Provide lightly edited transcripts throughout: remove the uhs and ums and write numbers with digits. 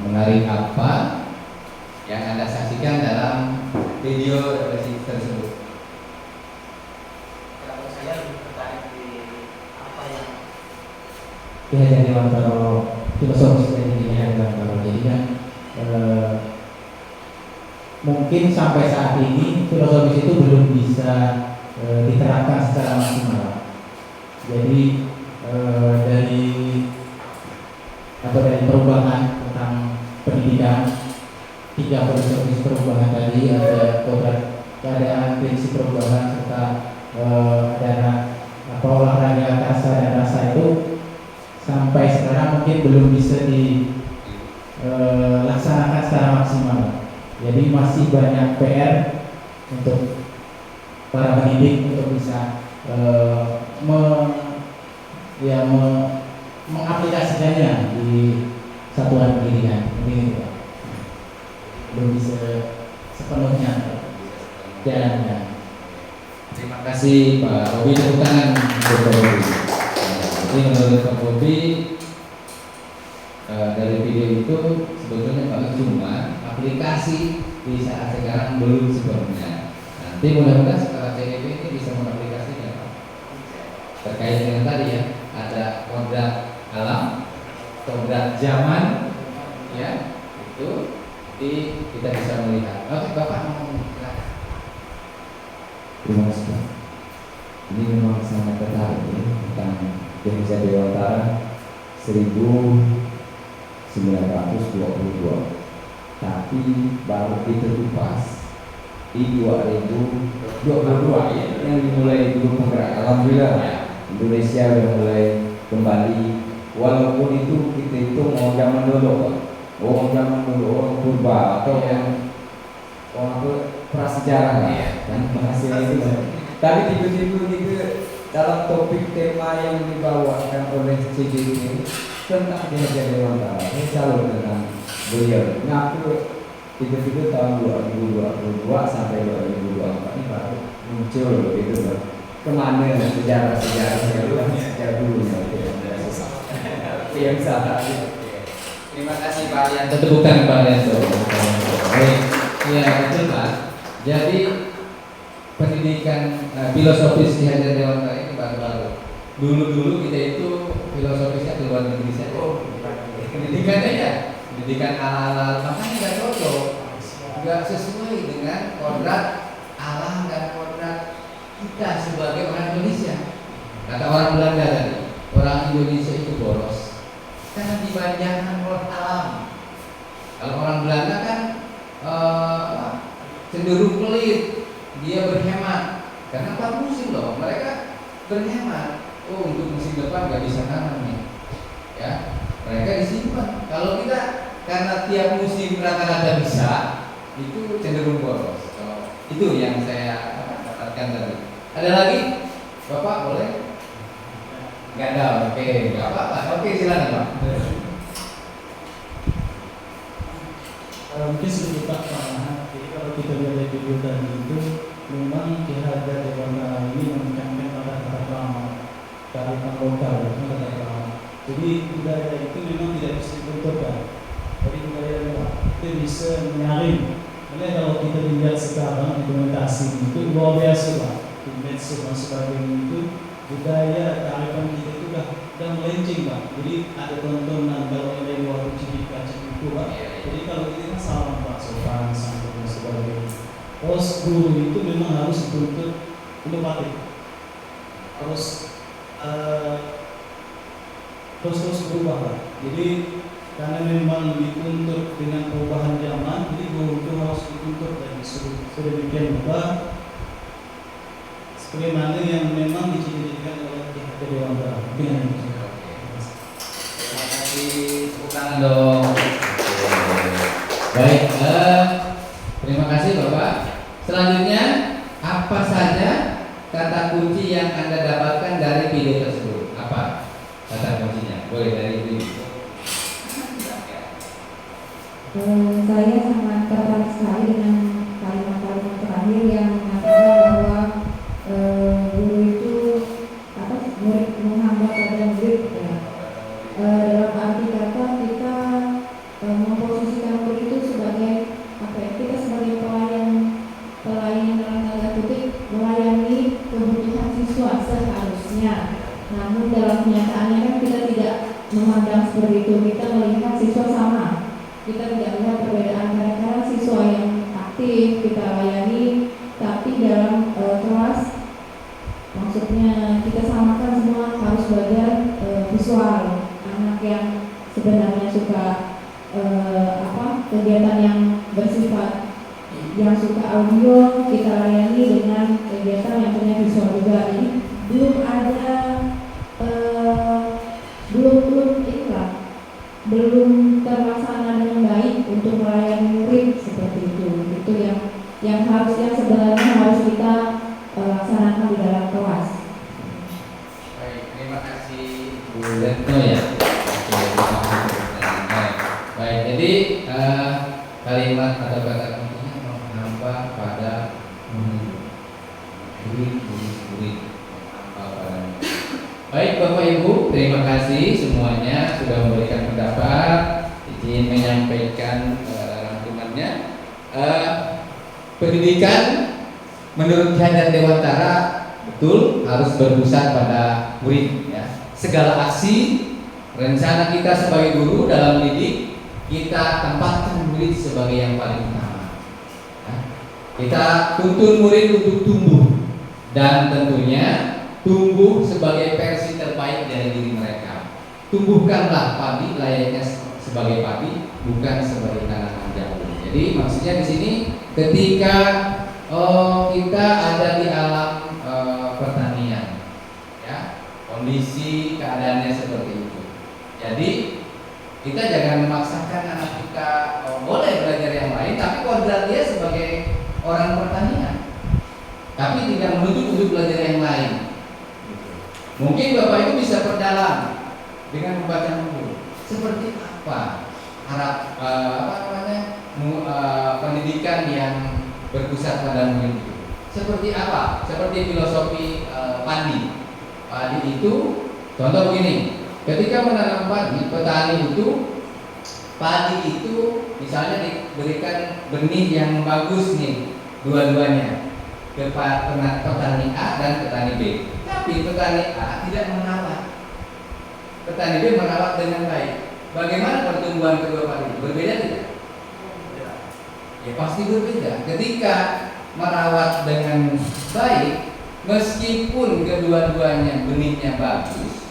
menarik apa yang Anda saksikan dalam video tersebut? Kalau saya lebih tertarik di apa yang Hajar Dewantara filosofis dari Hajar Dewantara. Jadi kan mungkin sampai saat ini filosofis itu belum bisa diterapkan secara maksimal. Jadi dari perubahan tentang pendidikan, 3 filosofis perubahan tadi, ada keadaan, prinsip perubahan, serta ada olahraga kasa dan rasa, itu sampai sekarang mungkin belum bisa dilaksanakan secara maksimal. Jadi masih banyak PR untuk para pendidik untuk bisa mengaplikasikannya di satuan pendidikan. Ini belum bisa sepenuhnya jalankan. Terima kasih Pak Bobi, tepuk tangan untuk Pak Bobi. Jadi menurut Pak Bobi, dari video itu sebetulnya Pak, cuma aplikasi di saat sekarang belum sepenuhnya. Nanti mudah-mudahan setelah CDP ini bisa mengaplikasikan Pak. Terkait dengan tadi ya, ada kodrat alam, kodrat zaman, ya itu kita bisa melihat. Oke Bapak mau silakan. Terima kasih Pak. Ini memang sangat tertarik ya, tentang Hajar Dewantara 1922. Tapi baru diterkupas di 2022 ya, yang dimulai dulu penggerak. Alhamdulillah Indonesia sudah mulai kembali, walaupun itu kita hitung orang zaman dulu Pak. Orang purba atau orang prasejarah dan menghasilkan itu. Tapi tiba-tiba gitu dalam topik tema yang dibawakan oleh CGT tentang Hajar Dewantara, saya selalu tentang beliau. Ngaku tiba-tiba tahun 2022 sampai 2024 ini baru muncul gitu Pak. Kemana sejarah-sejarah sejak dulunya yang salah. Terima kasih Pak Arianto, tepuk tangan Pak Arianto. Baik, ya betul Pak. Jadi pendidikan filosofis di Hajar Dewantara ini baru-baru. Dulu kita itu filosofisnya di luar negeri saja. Pendidikannya ya, pendidikan ala-ala, makanya nggak cocok, nggak sesuai dengan kodrat alam dan kodrat kita sebagai orang Indonesia. Kata orang Belanda tadi, orang Indonesia itu boros karena dibanjarkan oleh alam. Kalau orang Belanda kan cenderung pelit, dia berhemat. Karena 4 musim loh, mereka berhemat. Oh, untuk musim depan nggak bisa tanam nih, ya. Mereka disimpan. Kalau kita karena tiap musim rata-rata bisa, itu cenderung boros. Itu yang saya dapatkan tadi. Ada lagi, Bapak boleh? Nggak ada, oke, nggak apa-apa. Oke, silakan Pak. Mungkin sedikit Pak tambahan. Jadi kalau kita lihat video tadi itu, memang Hajar Dewantara ini menekankan pada kata-kata kearifan lokal, kata-kata. Jadi budaya itu memang tidak bisa dibenturkan. Jadi budaya itu bisa menyaring. Karena kalau kita lihat sekarang implementasi itu luar biasa Pak. Di medsos dan sebagainya itu budaya kearifan kita itu udah melenceng Pak. Jadi ada tontonan kalau ada waktu cerita itu Pak. Jadi kalau ini kan salah Pak, sopan, santun dan sebagainya. Terus guru itu memang harus dituntut inovatif. Terus berubah Pak. Jadi karena memang dituntut dengan perubahan zaman, jadi guru itu harus dituntut dan sedemikian rupa sebagaimana yang memang dicirikan oleh Hajar Dewantara. Terima kasih, tepuk tangan dong. Baik, terima kasih Bapak. Selanjutnya, apa saja kata kunci yang Anda dapatkan dari video tersebut? Apa kata kuncinya? Boleh dari Ibu. Saya sangat tertarik sekali dengan kalimat-kalimat terakhir yang mengatakan bahwa guru itu murid menghambat pada murid ya. Dalam arti kata kita memperoleh kita tidak melihat perbedaan. Kadang-kadang siswa yang aktif kita layani, tapi dalam kelas maksudnya kita samakan semua harus belajar visual. Anak yang sebenarnya suka kegiatan yang bersifat yang suka audio kita layani dengan kegiatan yang punya visual juga. Jadi belum ada belum terlaksana dengan baik untuk melayani murid seperti itu. Itu yang sebenarnya harus kita laksanakan di dalam kelas. Baik, terima kasih Bu Retno ya. Baik, jadi kalimat atau kata kuncinya menambah pada murid. Baik Bapak Ibu, terima kasih semuanya sudah memberikan pendapat. Izin menyampaikan rangkumannya. Pendidikan menurut Ki Hajar Dewantara betul harus berpusat pada murid. Ya. Segala aksi rencana kita sebagai guru dalam mendidik, kita tempatkan murid sebagai yang paling utama. Ya. Kita tuntun murid untuk tumbuh dan tentunya tumbuh sebagai versi terbaik dari diri mereka. Tumbuhkanlah padi layaknya sebagai padi, bukan sebagai tanaman jagung. Jadi maksudnya di sini ketika kita ada di alam pertanian, ya kondisi keadaannya seperti itu. Jadi kita jangan memaksakan anak kita boleh belajar yang lain, tapi kodrat dia sebagai orang pertanian, tapi tidak menuntut untuk belajar yang lain. Mungkin Bapak Ibu bisa perdalam dengan membaca buku. Seperti apa pendidikan yang berpusat pada murid itu? Seperti apa? Seperti filosofi padi. Padi itu contoh begini. Ketika menanam padi, petani itu padi itu misalnya diberikan benih yang bagus nih, dua-duanya ke petani A dan petani B. Tapi petani A tidak merawat, petani B merawat dengan baik. Bagaimana pertumbuhan kedua padi? Berbeda tidak? Ya pasti berbeda. Ketika merawat dengan baik, meskipun kedua-duanya benihnya bagus,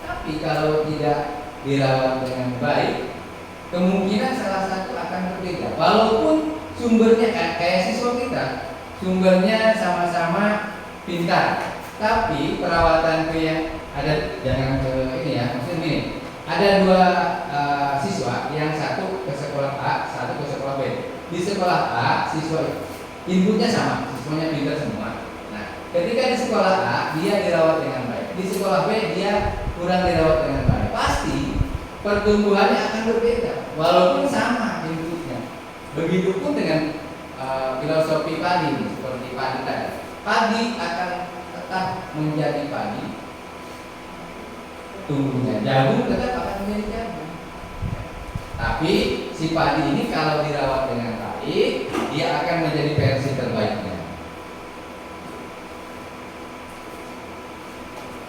tapi kalau tidak dirawat dengan baik, kemungkinan salah satu akan berbeda. Walaupun sumbernya kayak siswa kita, sumbernya sama-sama pintar, tapi perawatan yang ada, jangan ke ini ya, maksudnya gini, ada dua siswa, yang satu ke sekolah A, satu ke sekolah B. Di sekolah A, siswa inputnya sama, siswanya pintar semua. Nah, ketika di sekolah A dia dirawat dengan baik, di sekolah B dia kurang dirawat dengan baik, pasti pertumbuhannya akan berbeda, walaupun sama inputnya. Begitupun dengan filosofi padi, seperti padi tadi. Padi akan tetap menjadi padi, tumbuhnya jagung tetap akan menjadi jagung. Tapi si padi ini kalau dirawat dengan baik, dia akan menjadi versi terbaiknya.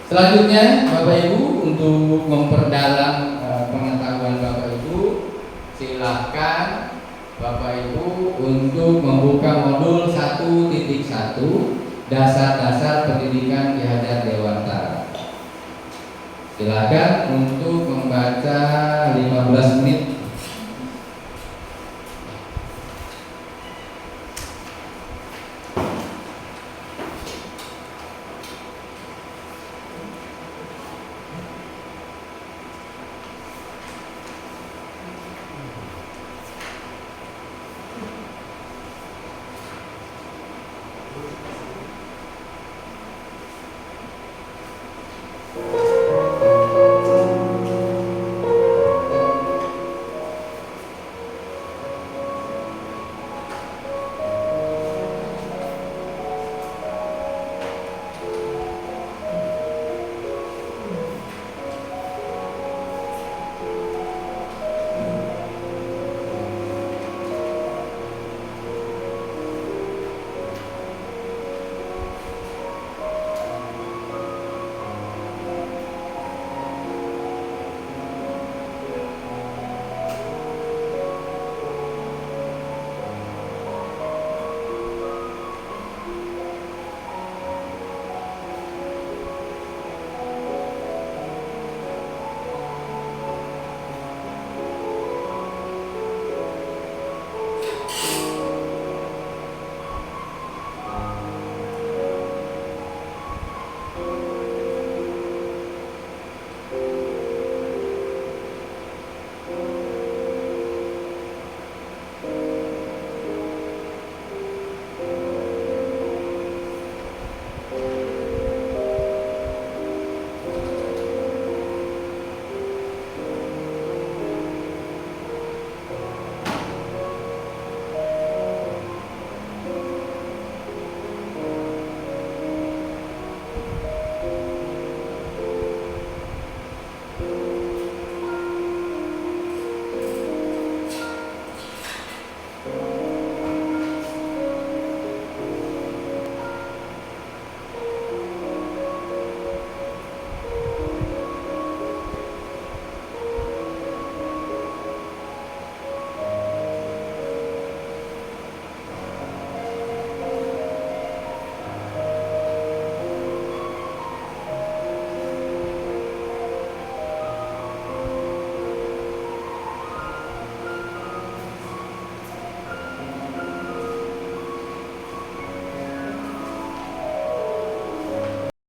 Selanjutnya, Bapak Ibu, untuk memperdalam pengetahuan Bapak Ibu, silakan Bapak Ibu untuk membuka modul 1.1 Dasar-dasar pendidikan Ki Hajar Dewantara. Silakan untuk membaca 15 menit